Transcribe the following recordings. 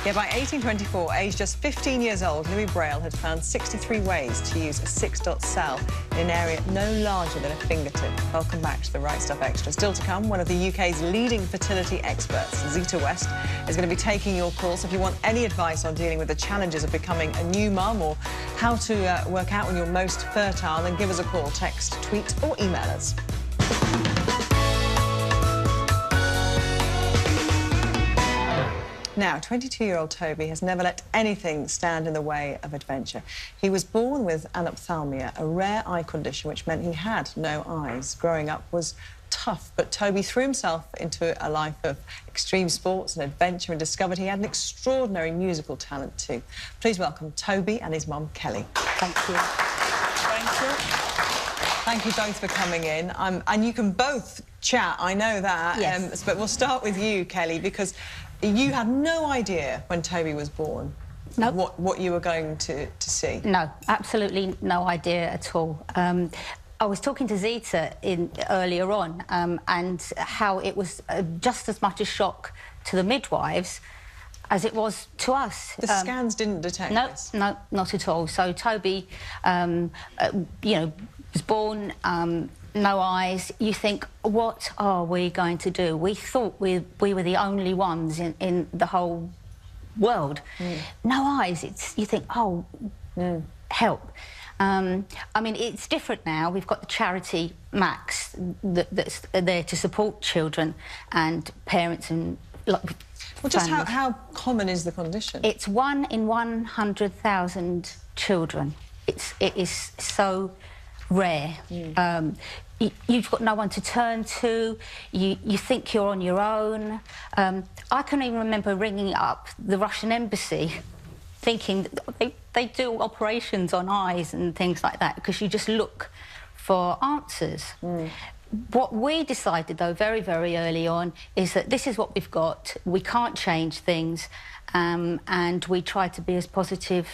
Yeah, by 1824, aged just 15 years old, Louis Braille had found 63 ways to use a 6-dot cell in an area no larger than a fingertip. Welcome back to the Right Stuff Extra. Still to come, one of the UK's leading fertility experts, Zita West, is going to be taking your calls. If you want any advice on dealing with the challenges of becoming a new mum or how to work out when you're most fertile, then give us a call, text, tweet or email us. Now, 22-year-old Toby has never let anything stand in the way of adventure. He was born with anophthalmia, a rare eye condition which meant he had no eyes. Growing up was tough, but Toby threw himself into a life of extreme sports and adventure and discovered he had an extraordinary musical talent too. Please welcome Toby and his mum, Kelly. Thank you. Thank you. Thank you both for coming in. And you can both chat, I know that. Yes. But we'll start with you, Kelly, because you had no idea when Toby was born what you were going to see. No, absolutely no idea at all. I was talking to Zita earlier on and how it was just as much a shock to the midwives as it was to us. The scans didn't detect this? No, not at all. So Toby, you know, was born, no eyes. You think, what are we going to do? We thought we were the only ones in the whole world. No eyes. You think, oh, help. I mean, it's different now. We've got the charity Max that's there to support children and parents and well, just how common is the condition? It's 1 in 100,000 children. It is so rare. You've got no one to turn to. You think you're on your own. I can even remember ringing up the Russian embassy thinking that they do operations on eyes and things like that because you just look for answers. What we decided, though, very, very early on is that this is what we've got. We can't change things, and we try to be as positive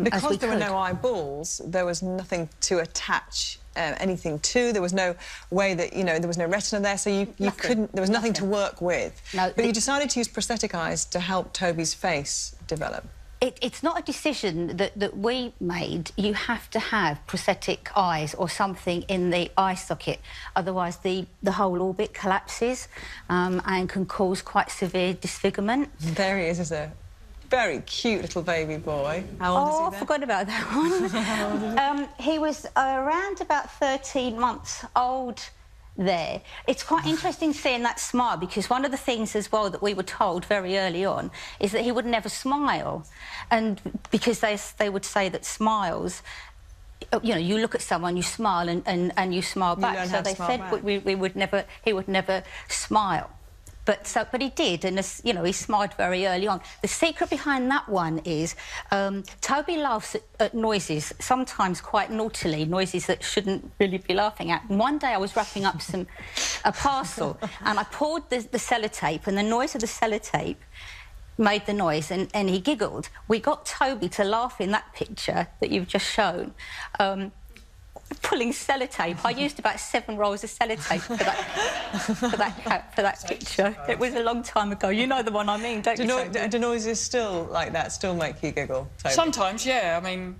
because there were no eyeballs, there was nothing to attach anything to. There was no way that, you know, there was no retina there, so you couldn't, there was nothing to work with. No, but you decided to use prosthetic eyes to help Toby's face develop. It's not a decision that we made. You have to have prosthetic eyes or something in the eye socket, otherwise the whole orbit collapses and can cause quite severe disfigurement. There he is a very cute little baby boy. How old is he then? I forgot about that one. He was around about 13 months old there. It's quite interesting seeing that smile because one of the things as well that we were told very early on is that he would never smile, and because they would say that smiles, you know, you look at someone, you smile and you smile back. So they said he would never smile. But he did, and you know, he smiled very early on. The secret behind that one is Toby laughs at noises, sometimes quite naughtily, noises that shouldn't really be laughing at. And one day I was wrapping up a parcel, and I pulled the sellotape, and the noise of the sellotape made the noise, and he giggled. We got Toby to laugh in that picture that you've just shown. Pulling sellotape. I used about 7 rolls of sellotape for that picture. It was a long time ago. You know the one I mean, don't you? Do noises still like that still make you giggle, Toby? Sometimes, yeah. I mean,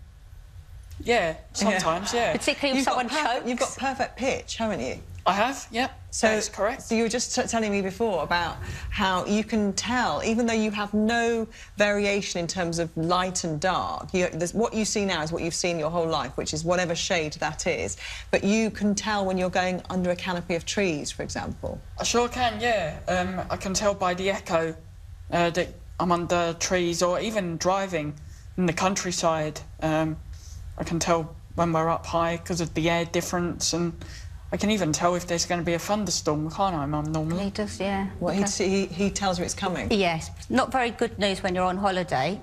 yeah, sometimes, yeah. Particularly if someone chokes. You've got perfect pitch, haven't you? I have, yeah. So that's correct. So you were just telling me before about how you can tell, even though you have no variation in terms of light and dark, what you see now is what you've seen your whole life, which is whatever shade that is. But you can tell when you're going under a canopy of trees, for example. I sure can, yeah. I can tell by the echo that I'm under trees, or even driving in the countryside. I can tell when we're up high because of the air difference, and I can even tell if there's going to be a thunderstorm, can't I, Mum, normally? He does, yeah. Well, he tells you it's coming? Yes. Not very good news when you're on holiday.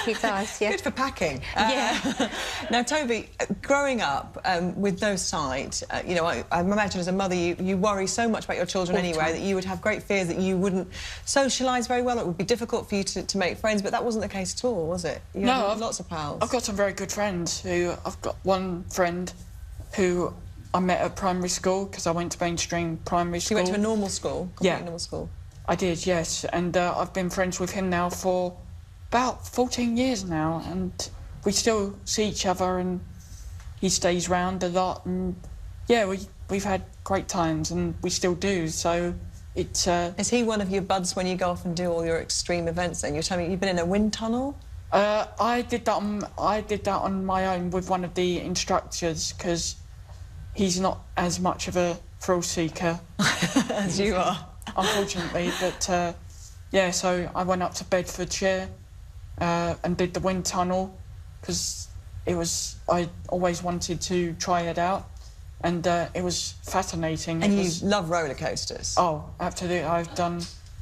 He does, yeah. Good for packing. Yeah. Now, Toby, growing up with no sight, you know, I imagine as a mother you worry so much about your children anyway that you would have great fears that you wouldn't socialise very well. It would be difficult for you to make friends, but that wasn't the case at all, was it? You had lots of pals. I've got some very good friends who... I've got one friend who I met at primary school because I went to mainstream primary school. You went to a normal school? Yeah. Normal school. I did, yes, and I've been friends with him now for about 14 years now, and we still see each other, and he stays round a lot, and yeah, we've had great times, and we still do, so it's... Is he one of your buds when you go off and do all your extreme events then? You're telling me you've been in a wind tunnel? I did that on my own with one of the instructors, because he's not as much of a thrill seeker as you are, unfortunately. But yeah, so I went up to Bedfordshire and did the wind tunnel, because I always wanted to try it out, and it was fascinating. And you love roller coasters? Oh, absolutely. I've done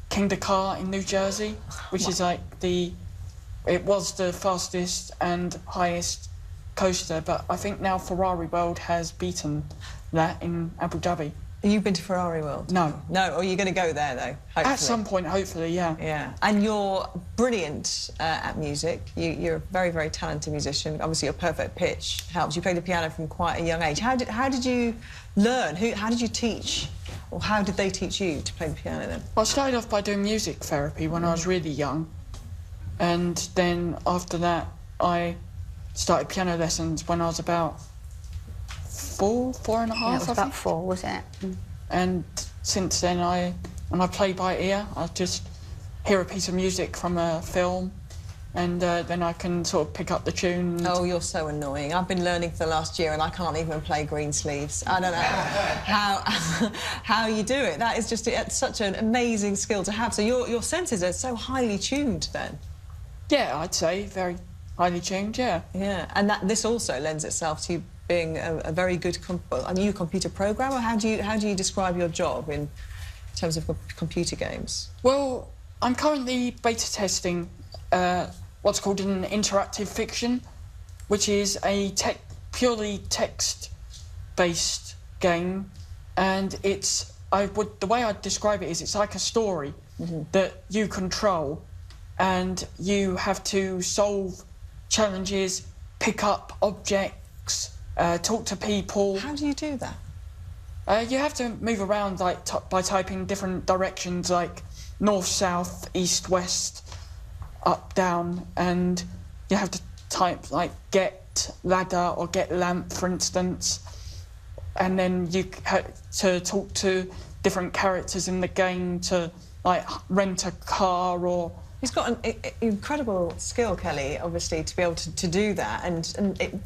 King Dakar in New Jersey, which is like it was the fastest and highest coaster, but I think now Ferrari World has beaten that in Abu Dhabi. You've been to Ferrari World? No. No, or you're going to go there, though, hopefully? At some point, hopefully, yeah. Yeah. And you're brilliant at music. You're a very, very talented musician. Obviously, your perfect pitch helps. You played the piano from quite a young age. How did you learn? How did you teach, or how did they teach you to play the piano, then? Well, I started off by doing music therapy when I was really young. And then after that, I started piano lessons when I was about four and a half. Yeah, it was about 4, was it? And since then, when I play by ear, I just hear a piece of music from a film, and then I can sort of pick up the tune. Oh, you're so annoying. I've been learning for the last year and I can't even play Greensleeves. I don't know how you do it. That is just such an amazing skill to have. So your senses are so highly tuned then? Yeah, I'd say very highly tuned, yeah. Yeah, and this also lends itself to you being a very good... Are you a computer programmer? How do you describe your job in terms of computer games? Well, I'm currently beta testing what's called an interactive fiction, which is a purely text-based game, and the way I'd describe it is it's like a story that you control, and you have to solve challenges, pick up objects, talk to people. How do you do that? You have to move around like by typing different directions, like north, south, east, west, up, down, and you have to type like get ladder or get lamp, for instance, and then you have to talk to different characters in the game to like rent a car or... He's got an incredible skill, Kelly, obviously, to be able to do that. And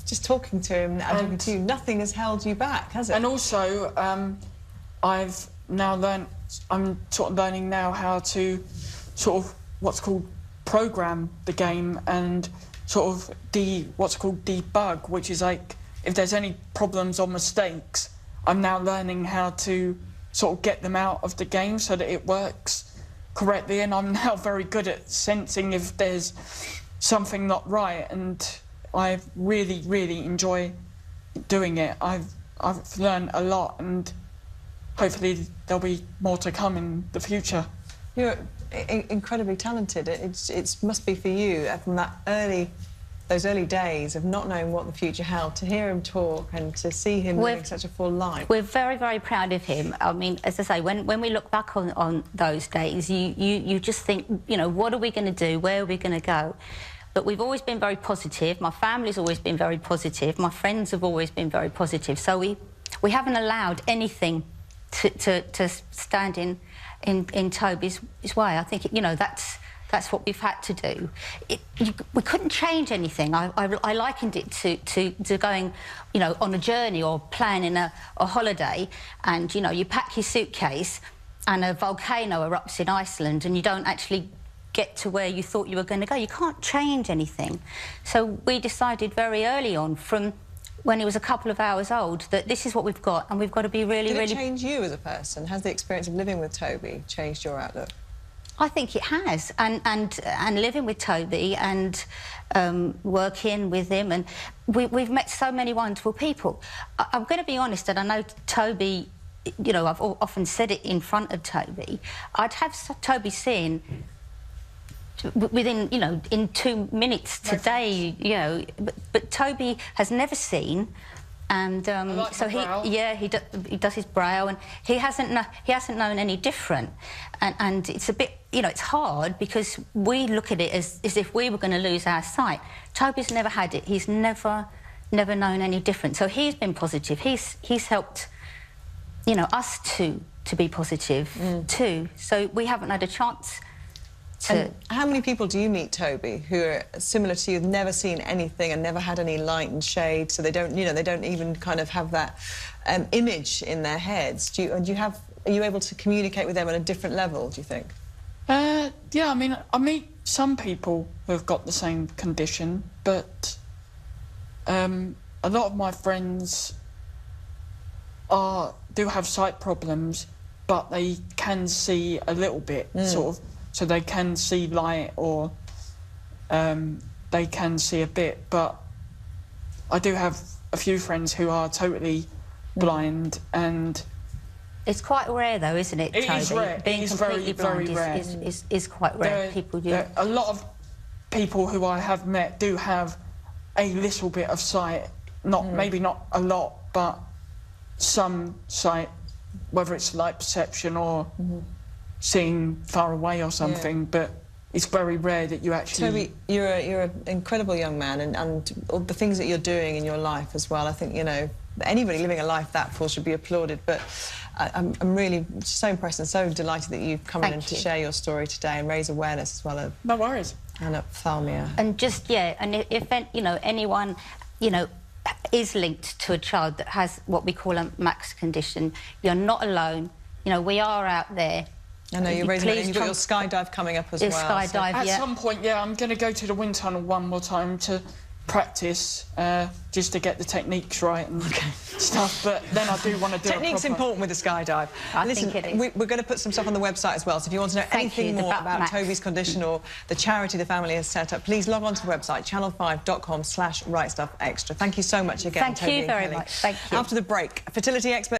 just talking to him, and to you, nothing has held you back, has it? And also, I've now learned... I'm sort of learning now how to sort of what's called program the game and sort of what's called debug, which is like if there's any problems or mistakes, I'm now learning how to sort of get them out of the game so that it works correctly, and I'm now very good at sensing if there's something not right, and I really, really enjoy doing it. I've learned a lot, and hopefully there'll be more to come in the future. You're incredibly talented. It must be for you from those early days of not knowing what the future held, to hear him talk and to see him living such a full life. We're very, very proud of him. I mean, as I say, when we look back on those days, you just think, you know, what are we going to do? Where are we going to go? But we've always been very positive. My family's always been very positive. My friends have always been very positive. So we haven't allowed anything to stand in Toby's way. I think, you know, that's what we've had to do. We couldn't change anything. I likened it to going, you know, on a journey or planning a holiday, and, you know, you pack your suitcase and a volcano erupts in Iceland and you don't actually get to where you thought you were going to go. You can't change anything. So we decided very early on, from when he was a couple of hours old, that this is what we've got, and we've got to be really, really... Did it change you as a person? Has the experience of living with Toby changed your outlook? I think it has, and living with Toby and working with him, and we've met so many wonderful people. I'm going to be honest, and I know Toby, you know, I've often said it in front of Toby, I'd have Toby seen within, you know, in 2 minutes today, you know, but Toby has never seen And like so he does his brow, and he hasn't known any different. And it's a bit, you know, it's hard because we look at it as if we were going to lose our sight. Toby's never had it. He's never known any different. So he's been positive. He's helped, you know, us to be positive too. So we haven't had a chance to... And how many people do you meet, Toby, who are similar to you, have never seen anything and never had any light and shade, so they don't, you know, they don't even kind of have that image in their heads? Are you able to communicate with them on a different level, do you think? Yeah, I mean, I meet some people who have got the same condition, but a lot of my friends do have sight problems, but they can see a little bit, sort of. So they can see light, or they can see a bit, but I do have a few friends who are totally blind, and... It's quite rare, though, isn't it, Toby? It is rare. Being completely blind very rare. is quite rare. A lot of people who I have met do have a little bit of sight, maybe not a lot, but some sight, whether it's light perception or... seeing far away or something, but it's very rare that you actually... Toby, you're an incredible young man, and all the things that you're doing in your life as well, I think, you know, anybody living a life that full should be applauded, but I'm really so impressed and so delighted that you've come in to share your story today and raise awareness as well of... No worries. ...anophthalmia. And just, and if you know, anyone, you know, is linked to a child that has what we call a MAX condition, you're not alone. You know, we are out there. I know, you're raising it, and you've got your skydive coming up as well. Skydive, At some point, I'm going to go to the wind tunnel one more time to practice, just to get the techniques right and stuff, but then I do want to do it proper. Technique's important with the skydive. I think it is. We're going to put some stuff on the website as well, so if you want to know anything more about Toby's condition or the charity the family has set up, please log on to the website, channel5.com/rightstuffextra. Thank you so much again, Toby and Kelly. Thank you very much. Thank you. After the break, fertility expert